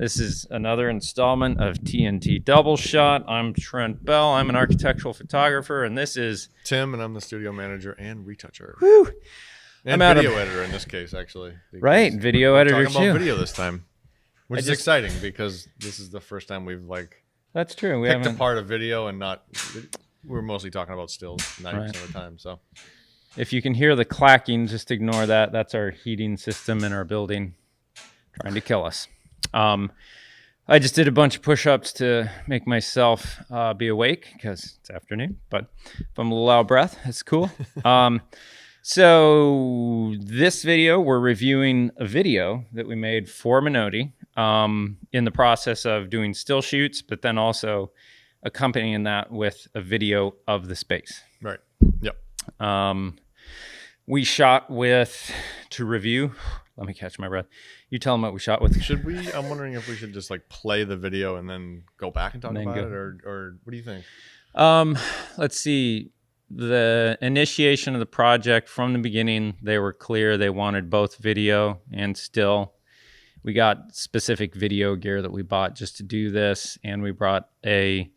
This is another installment of T+T Doubleshot. I'm Trent Bell. I'm an architectural photographer, and this is Tim, and I'm the studio manager and retoucher. Woo! And video editor in this case, actually. Right, video editor we're talking too. about video this time, which is exciting because this is the first time we've That's true. We picked haven't apart a video and not. We're mostly talking about stills 90% of the time. So If you can hear the clacking, just ignore that. That's our heating system in our building trying to kill us. I just did a bunch of push-ups to make myself be awake because it's afternoon. But if I'm a little out of breath, that's cool. So this video, we're reviewing a video that we made for Minotti in the process of doing still shoots, but then also accompanying that with a video of the space. Right. Yep. We shot with, to review, let me catch my breath. You tell them what we shot with. Should we? I'm wondering if we should just play the video and then go back and talk about it, or what do you think? Let's see. The initiation of the project from the beginning, they were clear. They wanted both video and still. We got specific video gear that we bought just to do this, and we brought a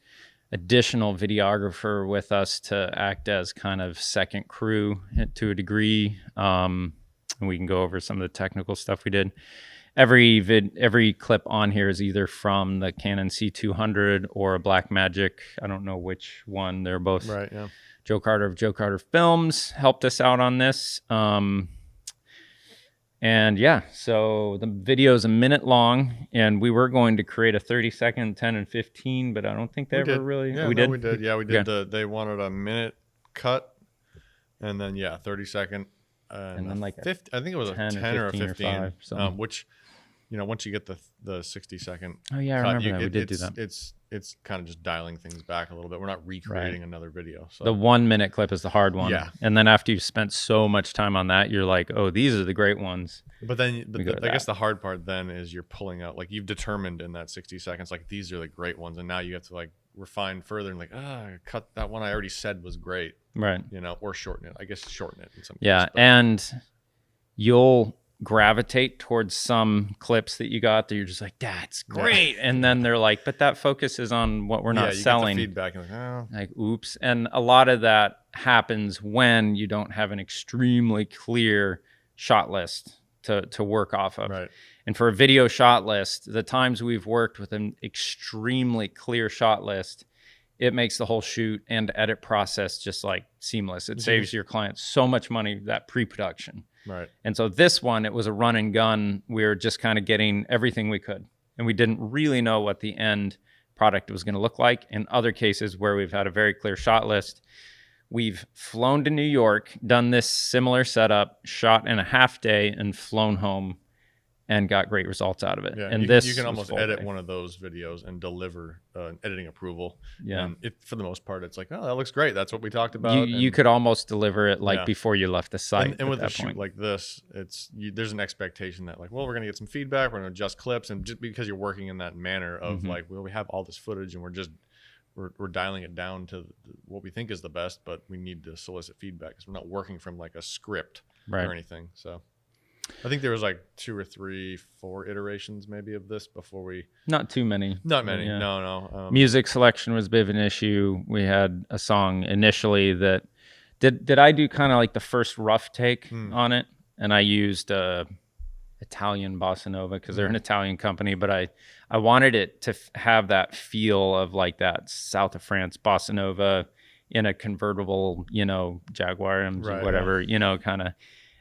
additional videographer with us to act as kind of second crew to a degree. And we can go over some of the technical stuff we did. Every clip on here is either from the Canon C200 or a Blackmagic. I don't know which one. They're both. Right. Yeah. Joe Carter of Joe Carter Films helped us out on this. And yeah, so the video is a minute long, and we were going to create a 30-second, 10 and 15, but I don't think they ever really. Yeah, we did. Yeah, we did. Okay. They wanted a minute cut, and then 30-second, and then like 50. I think it was a 10 or a 15, or which, once you get the 60-second. Oh yeah, I remember that. We did do that. It's kind of just dialing things back a little bit. We're not recreating another video. So the 1 minute clip is the hard one. Yeah. And then after you've spent so much time on that, you're like, oh, these are the great ones. But then I guess the hard part then is you're pulling out, you've determined in that 60 seconds, these are the great ones. And now you have to refine further and cut that one I already said was great. Right. Or shorten it. I guess shorten it in some cases. But. And you'll gravitate towards some clips that you got that you're just like, that's great. Yeah. And then they're like, but that focuses on what we're not selling. Get the feedback. And oops. And a lot of that happens when you don't have an extremely clear shot list to work off of. Right. And for a video shot list, the times we've worked with an extremely clear shot list, it makes the whole shoot and edit process just seamless. It saves your client so much money, that pre-production. Right. And so this one, it was a run and gun. We were just kind of getting everything we could. And we didn't really know what the end product was going to look like. In other cases where we've had a very clear shot list, we've flown to New York, done this similar setup, shot in a half day, and flown home and got great results out of it. Yeah, and you can almost edit one of those videos and deliver an editing approval. Yeah. And for the most part, it's that looks great. That's what we talked about. You could almost deliver it before you left the site. And with a shoot like this, there's an expectation that we're going to get some feedback. We're going to adjust clips. And just because you're working in that manner of we have all this footage and we're dialing it down to what we think is the best, but we need to solicit feedback because we're not working from a script or anything. So I think there was 2 or 3, 4 iterations maybe of this before we. Not too many. Not many. Yeah. No. Music selection was a bit of an issue. We had a song initially that did I do kind of the first rough take on it, and I used Italian bossa nova because they're an Italian company, but I wanted it to have that feel of that south of France bossa nova in a convertible, Jaguar MG, whatever, kind of.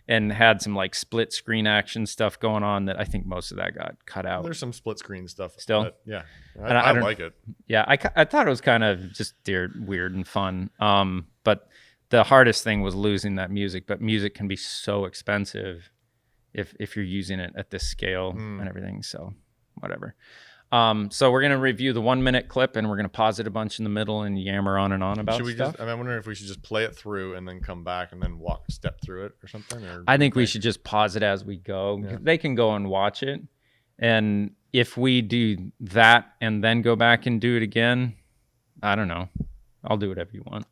And had some split screen action stuff going on that I think most of that got cut out. There's some split screen stuff still. Yeah, I like it. Yeah, I thought it was kind of just weird and fun. But the hardest thing was losing that music. But music can be so expensive if you're using it at this scale and everything. So whatever. So we're going to review the 1 minute clip, and we're going to pause it a bunch in the middle and yammer on and on about stuff. I'm wondering if we should just play it through and then come back and then step through it or something. I think we should just pause it as we go. Yeah. They can go and watch it. And if we do that and then go back and do it again, I don't know. I'll do whatever you want.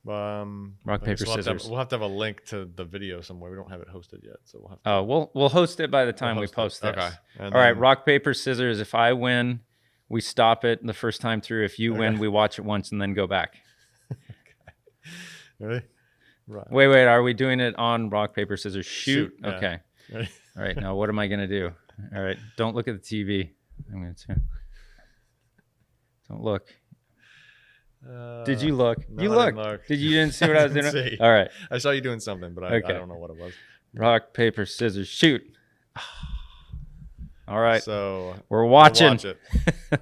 Rock, paper, scissors. We'll have to have a link to the video somewhere. We don't have it hosted yet, so we'll have to. Oh, we'll host it by the time we post this. Okay. All right, rock, paper, scissors. If I win, we stop it the first time through. If you win, we watch it once and then go back. Ready? Right. Wait. Are we doing it on rock, paper, scissors? Shoot. Yeah. Okay. Ready? All right. Now, what am I going to do? All right. Don't look at the TV. I'm going to. Don't look. Did you look? No, You I looked. didn't look. Did you didn't see what I was doing? See. All right. I saw you doing something, but I don't know what it was. Rock, paper, scissors, shoot. All right. So we're watching. We'll watch it.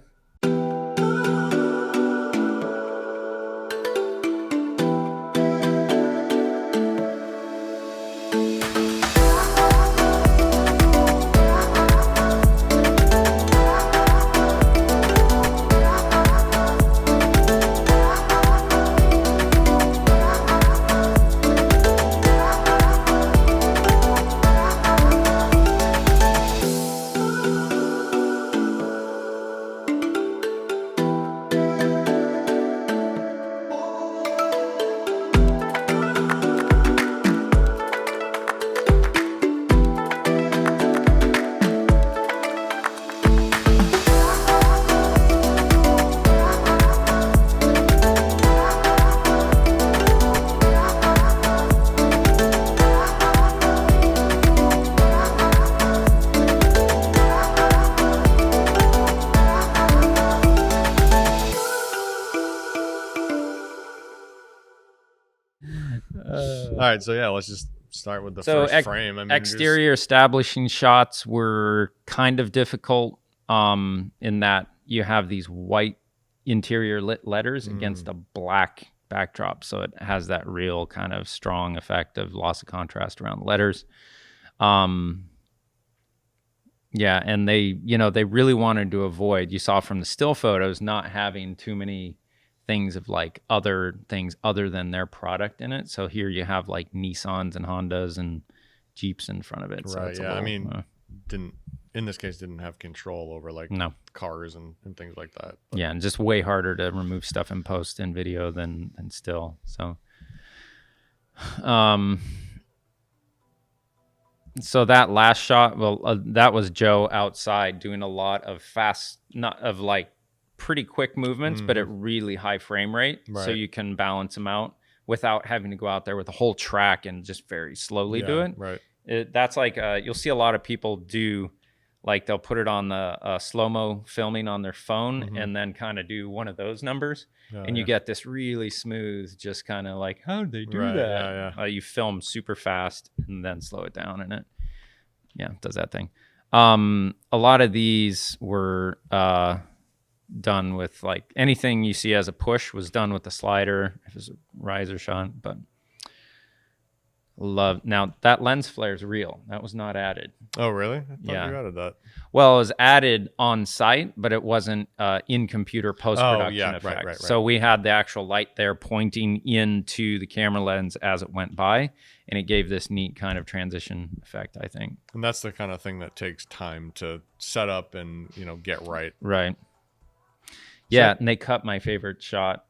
All right, so yeah, let's just start with the first frame. I mean, exterior establishing shots were kind of difficult in that you have these white interior lit letters against a black backdrop, so it has that real kind of strong effect of loss of contrast around the letters. Yeah, and they really wanted to avoid, you saw from the still photos, not having too many things of like other things other than their product in it. So here you have like Nissans and Hondas and Jeeps in front of it. So right. it's Yeah. I mean, in this case, didn't have control over like cars and things like that. But. Yeah. And just way harder to remove stuff in post in video than still. So, so that last shot, that was Joe outside doing a lot of pretty quick movements, but at really high frame rate. Right. So you can balance them out without having to go out there with a whole track and just very slowly do it. Right. That's like, you'll see a lot of people do, like they'll put it on the slow-mo filming on their phone and then kind of do one of those numbers. And you get this really smooth, just kind of like, how did they do that? Yeah. You film super fast and then slow it down and it does that thing. A lot of these were done with like anything you see as a push was done with the slider if it's a riser shot. But now that lens flare is real. That was not added. Oh really? I thought you added that. Well, it was added on site, but it wasn't in computer post-production effect. Right. So we had the actual light there pointing into the camera lens as it went by, and it gave this neat kind of transition effect, I think. And that's the kind of thing that takes time to set up and get right. Right. Yeah, and they cut my favorite shot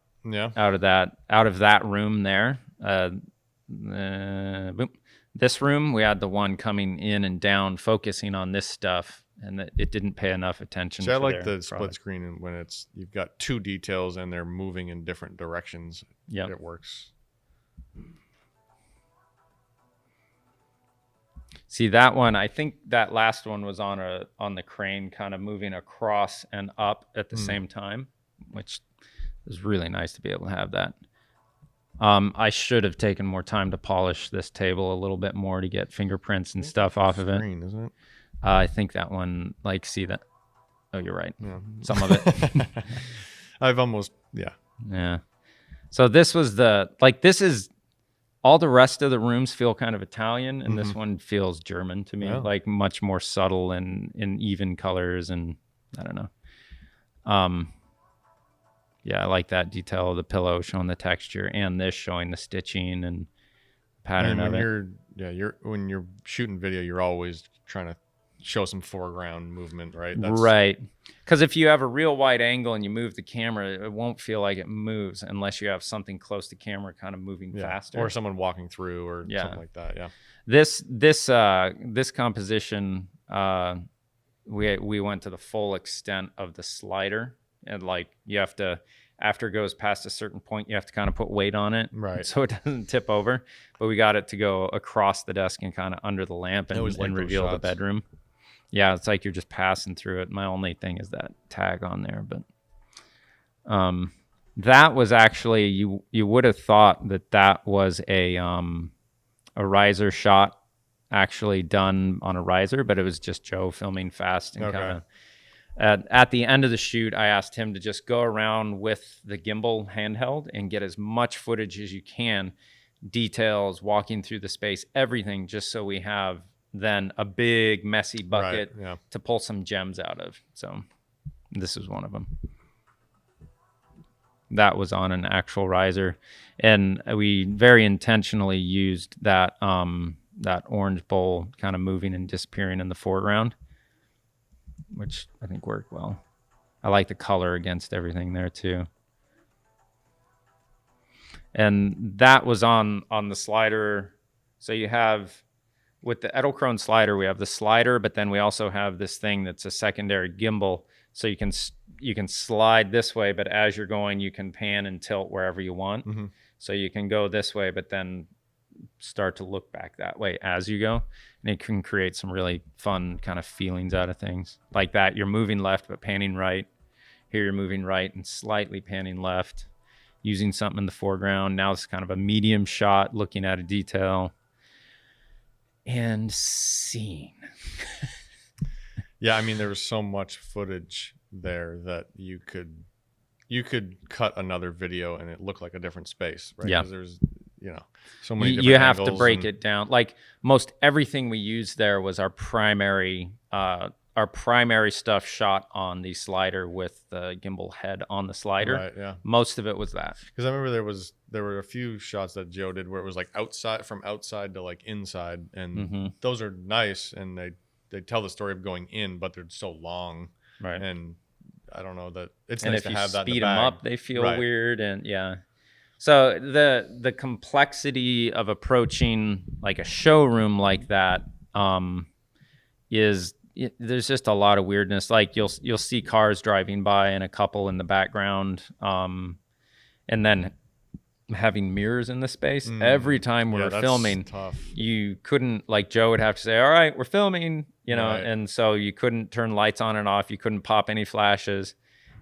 out of that room there. Boom. This room, we had the one coming in and down, focusing on this stuff, and it didn't pay enough attention. So I like the split screen when you've got two details and they're moving in different directions. Yeah, it works. See that one? I think that last one was on the crane, kind of moving across and up at the same time, which was really nice to be able to have that. I should have taken more time to polish this table a little bit more to get fingerprints and stuff off of it. Green, isn't it? I think that one, see that? Oh, you're right. Yeah. Some of it. I've almost, Yeah. So this was this is, all the rest of the rooms feel kind of Italian, and this one feels German to me, much more subtle and in even colors, and I don't know. Yeah, I like that detail of the pillow showing the texture, and this showing the stitching and pattern of it. When you're shooting video, you're always trying to show some foreground movement, right? Right. Because if you have a real wide angle and you move the camera, it won't feel like it moves unless you have something close to camera kind of moving faster. Or someone walking through or something like that. Yeah. This composition, we went to the full extent of the slider, and like you have to, after it goes past a certain point, you have to kind of put weight on it, right, so it doesn't tip over. But we got it to go across the desk and kind of under the lamp and reveal the bedroom. Yeah, it's like you're just passing through it. My only thing is that tag on there, but that was actually, you would have thought that was a riser shot actually done on a riser, but it was just Joe filming fast and kind of. At the end of the shoot, I asked him to just go around with the gimbal handheld and get as much footage as you can, details, walking through the space, everything, just so we have then a big messy bucket to pull some gems out of. So this is one of them. That was on an actual riser, and we very intentionally used that orange bowl kind of moving and disappearing in the foreground, which I think worked well. I like the color against everything there too. And that was on the slider. So you have, with the Edelkrone slider, we have the slider, but then we also have this thing that's a secondary gimbal. So you can slide this way, but as you're going, you can pan and tilt wherever you want. Mm-hmm. So you can go this way, but then start to look back that way as you go. And it can create some really fun kind of feelings out of things. Like that, you're moving left, but panning right. Here you're moving right and slightly panning left, using something in the foreground. Now it's kind of a medium shot, looking at a detail. And scene. Yeah, I mean, there was so much footage there that you could cut another video and it looked like a different space, right? Yeah. Because there's, so many different you have angles to break it down. Like most everything we used there was our primary stuff shot on the slider with the gimbal head on the slider. Right, yeah. Most of it was that. Because I remember there were a few shots that Joe did where it was like from outside to like inside, and those are nice, and they tell the story of going in, but they're so long, right? And I don't know that it's and nice if to have that. Speed them up, they feel weird, and yeah. So the complexity of approaching like a showroom like that is there's just a lot of weirdness. Like you'll see cars driving by and a couple in the background, and then having mirrors in the space. Every time we're filming, tough. You couldn't, like Joe would have to say, all right, we're filming, right. And so you couldn't turn lights on and off. You couldn't pop any flashes,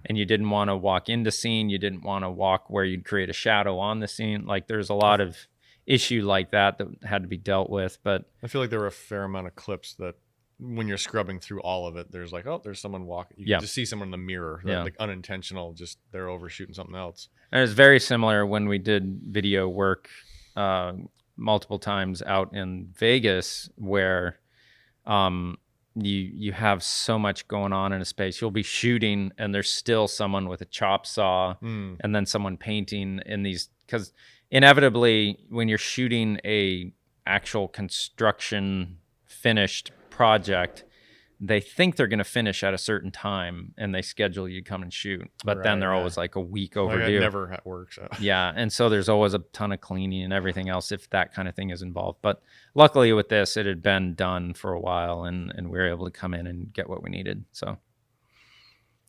and you didn't want to walk into scene. You didn't want to walk where you'd create a shadow on the scene. Like there's a lot of issue like that had to be dealt with. But I feel like there were a fair amount of clips that when you're scrubbing through all of it, there's like, oh, there's someone walking. You can just see someone in the mirror, like unintentional, just they're overshooting something else. And it's very similar when we did video work multiple times out in Vegas, where you have so much going on in a space. You'll be shooting and there's still someone with a chop saw and then someone painting in these, because inevitably when you're shooting a actual construction finished project, they think they're going to finish at a certain time and they schedule you to come and shoot, but then they're always like a week overdue. It never works out. Yeah, and so there's always a ton of cleaning and everything else if that kind of thing is involved. But luckily with this, it had been done for a while, and we were able to come in and get what we needed. So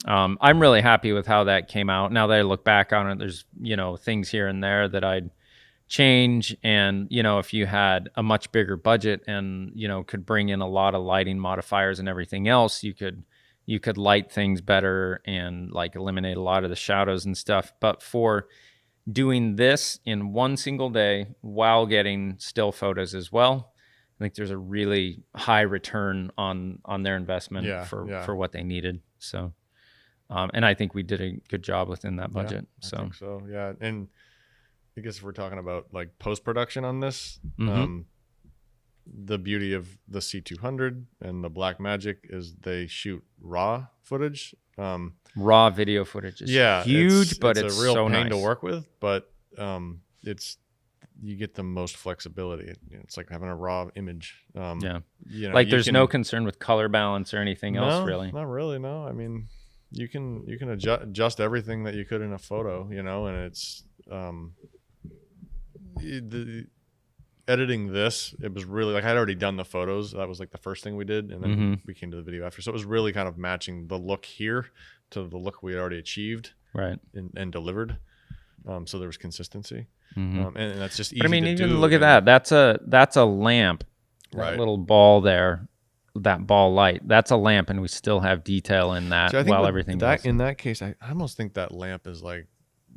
I'm really happy with how that came out. Now that I look back on it, there's things here and there that I'd change, and if you had a much bigger budget and could bring in a lot of lighting modifiers and everything else, you could light things better and like eliminate a lot of the shadows and stuff. But for doing this in one single day while getting still photos as well, I think there's a really high return on their investment for what they needed. So and I think we did a good job within that budget. I think so, yeah. And I guess if we're talking about like post-production on this, the beauty of the C200 and the Blackmagic is they shoot raw footage. Raw video footage is huge, but it's a real so pain nice to work with. But it's you get the most flexibility. It's like having a raw image. Yeah. You know, Like there's no concern with color balance or anything else, no, really. not really. No, I mean, you can adjust everything that you could in a photo, you know, and it's editing this. It was really like I'd already done the photos. That was like the first thing we did, and then we came to the video after. So it was really kind of matching the look here to the look we had already achieved, right, and delivered. So there was consistency, and that's just easy. But I mean, to even do, look at that. That's a lamp. Right. That little ball there, that ball light. That's a lamp, and we still have detail in that. So I think everything that goes. in that case, I almost think that lamp is like.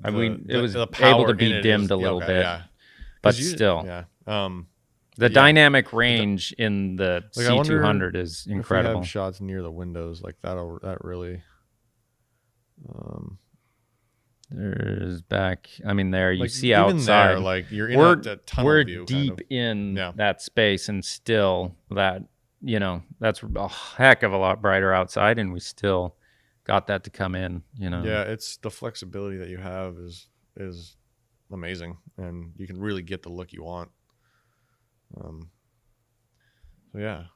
I mean, it was the power able to be in it dimmed is, a little bit, yeah. but still, yeah. the dynamic range in the Like, I wonder C200 is if we incredible. have shots near the windows like that really. There's back. I mean, there you Like, see even outside. there, like you're in a tunnel we're view. deep kind of. in Yeah. that space, and still that that's a heck of a lot brighter outside, and we still got that to come in. Yeah, it's the flexibility that you have is amazing, and you can really get the look you want. So yeah.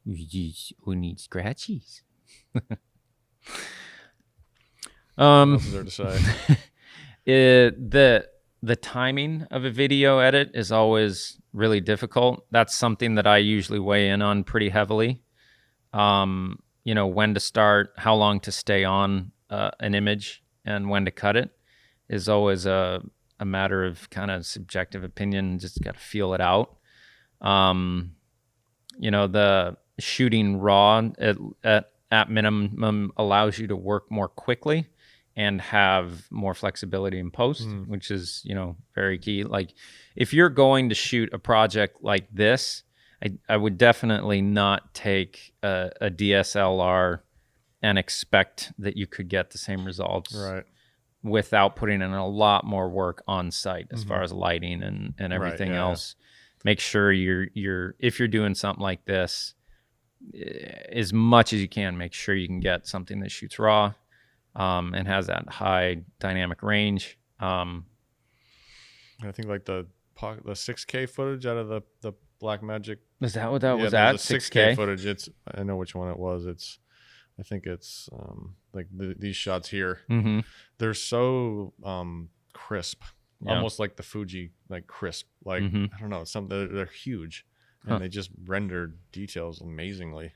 We need scratchies. What else is there to say? The timing of a video edit is always really difficult. That's something that I usually weigh in on pretty heavily. When to start, how long to stay on an image, and when to cut it is always a matter of kind of subjective opinion. Just got to feel it out. The shooting raw at minimum allows you to work more quickly and have more flexibility in post, which is, very key. Like if you're going to shoot a project like this, I would definitely not take a DSLR and expect that you could get the same results without putting in a lot more work on site as far as lighting and everything else. Make sure if you're doing something like this, as much as you can, make sure you can get something that shoots raw and has that high dynamic range. I think like the 6K footage out of the Blackmagic. Is that what that was at? 6K footage. I know which one it was. I think it's like these shots here. Mm-hmm. They're so crisp, almost like the Fuji, like crisp. Like I don't know, they're huge, and they just render details amazingly.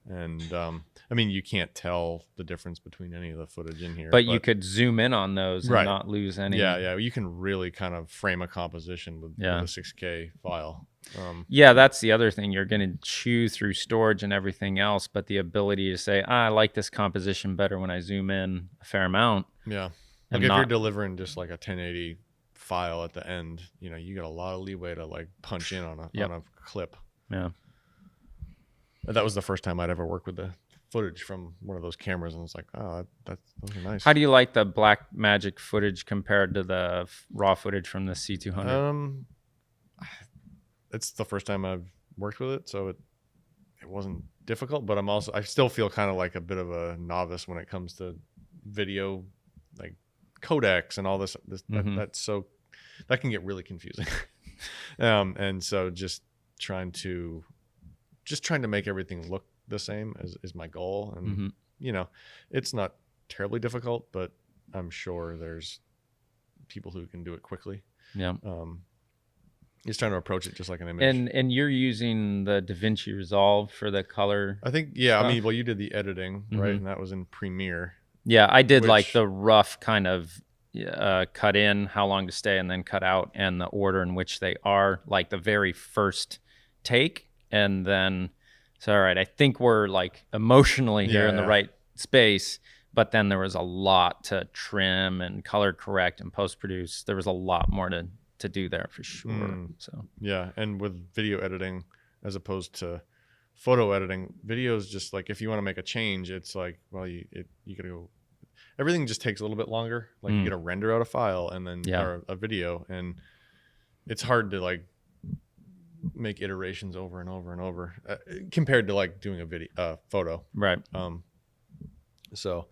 And I mean, you can't tell the difference between any of the footage in here, but you could zoom in on those and not lose any. Yeah, you can really kind of frame a composition with a 6K file. That's the other thing. You're going to chew through storage and everything else, but the ability to say, I like this composition better when I zoom in a fair amount. Yeah, like if you're delivering just like a 1080 file at the end, you got a lot of leeway to like punch in on a clip. Yeah. That was the first time I'd ever worked with the footage from one of those cameras, and it's like, oh, those are nice. How do you like the Blackmagic footage compared to the raw footage from the C200? It's the first time I've worked with it, so it wasn't difficult. But I still feel kind of like a bit of a novice when it comes to video, like codecs and all this. That can get really confusing. And so just trying to make everything look the same is my goal. And, it's not terribly difficult, but I'm sure there's people who can do it quickly. Yeah. Just trying to approach it just like an image. And you're using the DaVinci Resolve for the color. I think, stuff? I mean, well, you did the editing, right? And that was in Premiere. Yeah, I did like the rough kind of cut in, how long to stay, and then cut out, and the order in which they are, like the very first take. And then, so all right, I think we're like emotionally here in the right space, but then there was a lot to trim and color correct and post produce. There was a lot more to do there for sure. So yeah, and with video editing as opposed to photo editing, video is just like if you want to make a change, it's like, well, you gotta go. Everything just takes a little bit longer. Like you gotta render out a file and then or a video, and it's hard to like make iterations over and over and over compared to like doing a photo. Right. So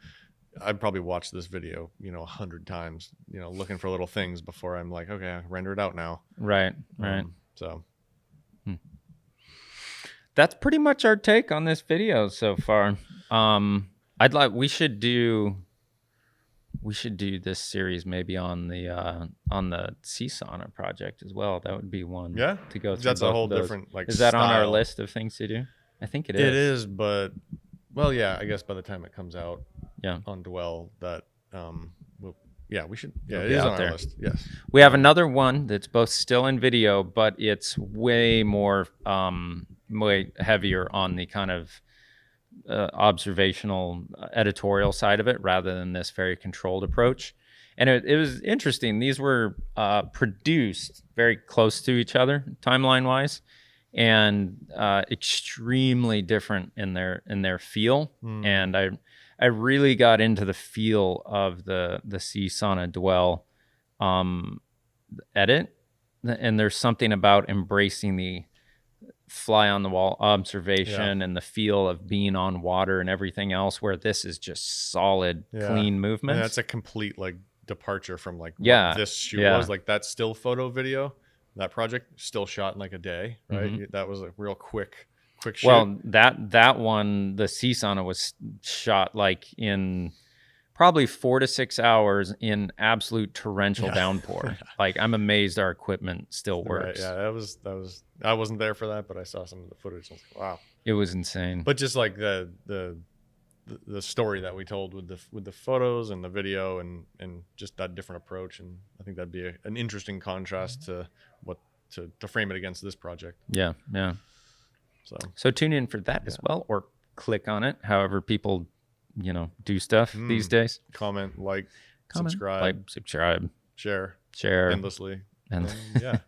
I'd probably watch this video, 100 times, looking for little things before I'm like, okay, I render it out now. Right. So that's pretty much our take on this video so far. We should do this series maybe on the C-Sauna project as well. That would be one to go through. That's a whole different Is that on our list of things to do? I think it is. It is, but well, yeah, I guess by the time it comes out on Dwell, that we should. Yeah, it is on our list. Yes. We have another one that's both still in video, but it's way more way heavier on the kind of observational editorial side of it rather than this very controlled approach. And it was interesting. These were produced very close to each other timeline wise, and extremely different in their feel. And I really got into the feel of the C-Sauna Dwell edit, and there's something about embracing the fly on the wall observation and the feel of being on water and everything else, where this is just solid clean movement. And that's a complete like departure from like what this shoot was. Like that still photo video, that project still shot in like a day, right? That was a real quick shoot. Well, that one, the C-Sauna, was shot like in probably 4 to 6 hours in absolute torrential downpour. Like, I'm amazed our equipment still works. Right, yeah, that was. I wasn't there for that, but I saw some of the footage. I was like, wow, it was insane. But just like the story that we told with the photos and the video and just that different approach, and I think that'd be an interesting contrast to what to frame it against this project. Yeah. So tune in for that as well, or click on it. However people do stuff these days. Comment, subscribe, share endlessly. And yeah.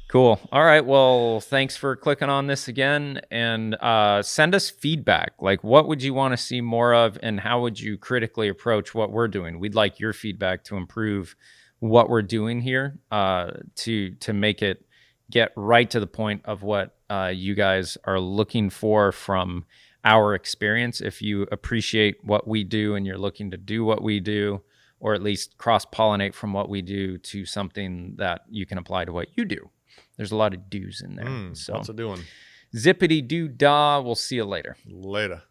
Cool. All right. Well, thanks for clicking on this again, and send us feedback. Like, what would you want to see more of, and how would you critically approach what we're doing? We'd like your feedback to improve what we're doing here, to make it get right to the point of what you guys are looking for from our experience. If you appreciate what we do and you're looking to do what we do, or at least cross-pollinate from what we do to something that you can apply to what you do. There's a lot of do's in there. Lots of doing. Zippity doo dah. We'll see you later. Later.